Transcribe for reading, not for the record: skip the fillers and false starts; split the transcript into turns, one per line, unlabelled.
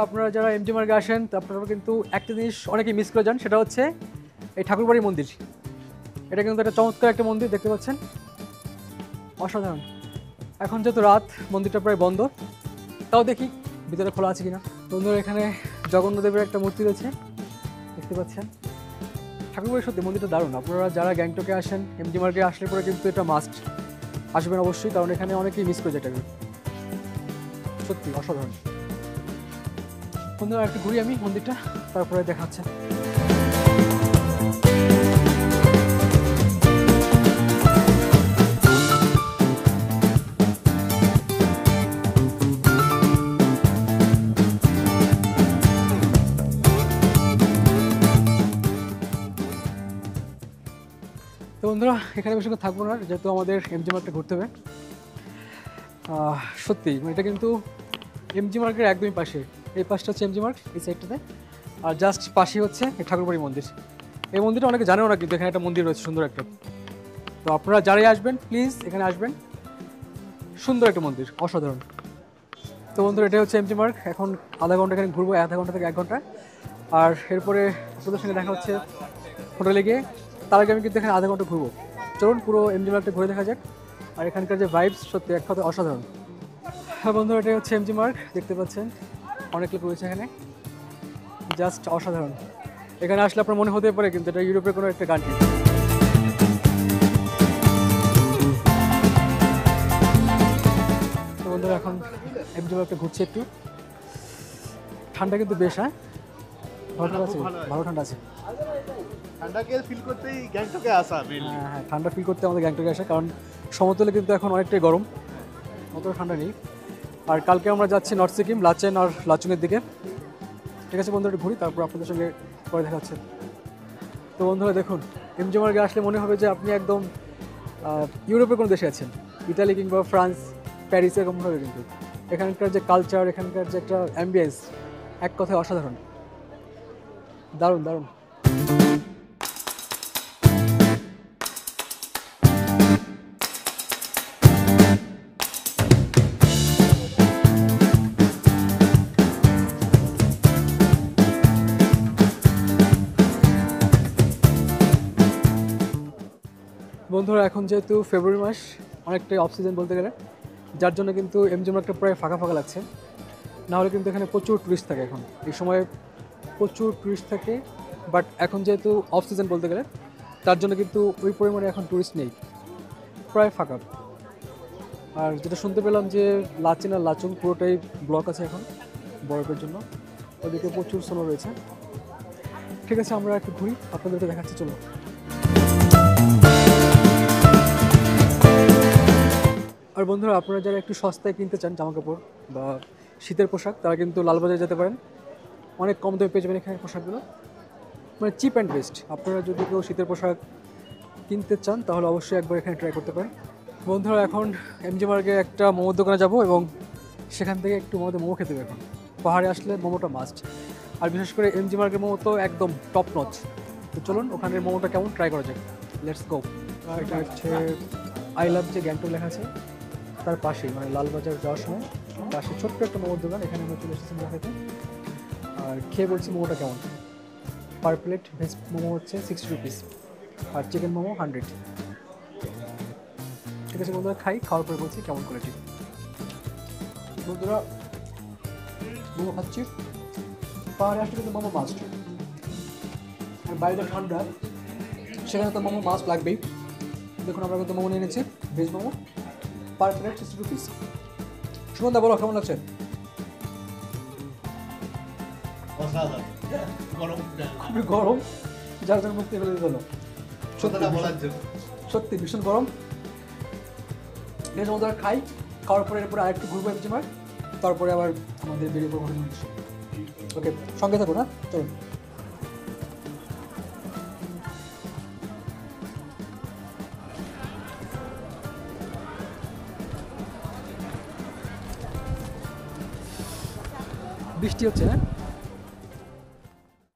আপনারা যারা এমজি মার্গে আসেন তো আপনারা কিন্তু একটা জিনিস অনেকেই মিস করে যান, সেটা হচ্ছে এই ঠাকুরবাড়ি মন্দির। এটা কিন্তু একটা চমৎকার একটা মন্দির, দেখতে পাচ্ছেন, অসাধারণ। এখন যেহেতু রাত, মন্দিরটা প্রায় বন্ধ, তাও দেখি ভিতরে খোলা আছে কিনা। বন্ধুরা, এখানে জগন্নাথদেবের একটা মূর্তি রয়েছে, দেখতে পাচ্ছেন। ঠাকুরবাড়ি সত্যি মন্দিরটা দারুণ। আপনারা যারা গ্যাংটকে আসেন, এমজি মার্গে আসলে পরে কিন্তু এটা মাস্ট আসবেন অবশ্যই, কারণ এখানে অনেকেই মিস করে যায় এটাকে, সত্যি অসাধারণ। বন্ধুরা, একটু ঘুরি আমি মন্দিরটা, তারপরে দেখা হচ্ছে। তো বন্ধুরা, এখানে বেশি থাকবো না, যেহেতু আমাদের এমজি মার্গটা ঘুরতে হবে। সত্যি এটা কিন্তু এমজি মার্গের একদমই পাশে, এই পাশটা হচ্ছে এমজি মার্গ, এই সাইডটাতে, আর জাস্ট পাশেই হচ্ছে এই ঠাকুরবাড়ি মন্দির। এই মন্দিরটা অনেকে জানেও না, কিন্তু এখানে একটা মন্দির রয়েছে সুন্দর একটা। তো আপনারা যারাই আসবেন প্লিজ এখানে আসবেন, সুন্দর একটা মন্দির, অসাধারণ। তো বন্ধুরা, এটা হচ্ছে এমজি মার্গ। এখন আধা ঘন্টা এখানে ঘুরবো, আধা ঘন্টা থেকে 1 ঘন্টা, আর এরপরে আপনাদের সঙ্গে দেখা হচ্ছে হোটেলে গিয়ে। তার আগে আমি কিন্তু এখানে আধা ঘন্টা ঘুরবো। চলুন পুরো এমজি মার্গটা ঘুরে দেখা যাক। আর এখানকার যে ভাইবস, সত্যি এক কথা অসাধারণ। হ্যাঁ বন্ধুরা, এটা হচ্ছে এমজি মার্গ, দেখতে পাচ্ছেন অনেক লোক রয়েছে এখানে, জাস্ট অসাধারণ। এখানে আসলে আপনার মনে হতে পারে কিন্তু এটা ইউরোপের কোনো একটা কান্ট্রি। তো বন্ধুরা, এখন এমজি মার্গটা ঘুরছে একটু। ঠান্ডা কিন্তু বেশ, হ্যাঁ ভালো আছে, ভালো ঠান্ডা আছে।
ঠান্ডাকে ফিল করতেই গ্যাংটকে আসা।
হ্যাঁ, ঠান্ডা ফিল করতে আমাদের গ্যাংটকে আসা, কারণ সমতলে কিন্তু এখন অনেকটাই গরম, অতটা ঠান্ডা নেই। আর কালকে আমরা যাচ্ছি নর্থ সিকিম, লাচেন আর লাচুংয়ের দিকে। ঠিক আছে বন্ধুরা, একটু ঘুরি, তারপর আপনাদের সঙ্গে পরে দেখা হচ্ছে। তো বন্ধুরা দেখুন, এমজি মার্গে আসলে মনে হবে যে আপনি একদম ইউরোপের কোনো দেশে আছেন, ইতালি কিংবা ফ্রান্স, প্যারিস, এরকম হবে। কিন্তু এখানকার যে কালচার, এখানকার যে একটা অ্যাম্বিয়েন্স, এক কথায় অসাধারণ, দারুণ দারুণ। বন্ধুরা, এখন যেহেতু ফেব্রুয়ারি মাস, অনেকটাই অফ সিজন বলতে গেলে, যার জন্য কিন্তু এমজি মার্গটা প্রায় ফাঁকা ফাঁকা লাগছে। নাহলে কিন্তু এখানে প্রচুর টুরিস্ট থাকে, এখন এই সময় প্রচুর টুরিস্ট থাকে। বাট এখন যেহেতু অফ সিজন বলতে গেলে, তার জন্য কিন্তু ওই পরিমাণে এখন টুরিস্ট নেই, প্রায় ফাঁকা। আর যেটা শুনতে পেলাম যে লাচেন আর লাচুং পুরোটাই ব্লক আছে এখন বরফের জন্য, ওদিকে প্রচুর স্নো রয়েছে। ঠিক আছে, আমরা একটু ঘুরি, আপনাদেরকে দেখাচ্ছি, চলো। আর বন্ধুরা, আপনারা যারা একটু সস্তায় কিনতে চান জামাকাপড় বা শীতের পোশাক, তারা কিন্তু লালবাজারে যেতে পারেন। অনেক কম দামে পেয়ে যাবেন এখানে পোশাকগুলো, মানে চিপ অ্যান্ড বেস্ট। আপনারা যদি কেউ শীতের পোশাক কিনতে চান তাহলে অবশ্যই একবার এখানে ট্রাই করতে পারেন। বন্ধুরা, এখন এমজি মার্গে একটা মোমোর দোকানে যাব এবং সেখান থেকে একটু মোমো খেতে হবে। এখন পাহাড়ে আসলে মোমোটা মাস্ট, আর বিশেষ করে এমজি মার্গের মোমো তো একদম টপ নচ। তো চলুন ওখানের মোমোটা কেমন ট্রাই করা যায়, লেটস গো। এটা হচ্ছে আই লাভ যে গ্যাংটক লেখা আছে তার পাশেই, মানে লালবাজার যাওয়ার সময় পাশে ছোট্ট একটা মোমোর দোকান, এখানে আমরা চলে এসেছি মোমো খেতে। আর খেয়ে বলছি মোমোটা কেমন। পার প্লেট ভেজ মোমো হচ্ছে 60 রুপিস, আর চিকেন মোমো 100। ঠিক আছে বন্ধুরা, খাওয়ার পরে বলছি কেমন কোয়ালিটি। বন্ধুরা, মোমো খাচ্ছি, পাহাড়ে আসলে কিন্তু মোমো মাস্ট। আর বাইরে ঠান্ডা, সেখানে তো মোমো মাস্ট লাগবেই। দেখুন, আমরা কিন্তু মোমো নিয়ে নিয়েছি, veg momo, per plate 60 rupees. Suman দা, বলো কেমন লাগছে? খুবই গরম, যার জন্য মুক্তি ফেলে দিতে হলো। সত্যি ভীষণ গরম। খাই, খাওয়ার পরে এরপরে আরেকটু ঘুরবো এমজি মার্গ, তারপরে আবার আমাদের বেরিয়ে পড়বো। ওকে, সঙ্গে থাকুন, হ্যাঁ চলুন। বৃষ্টি হচ্ছে, হ্যাঁ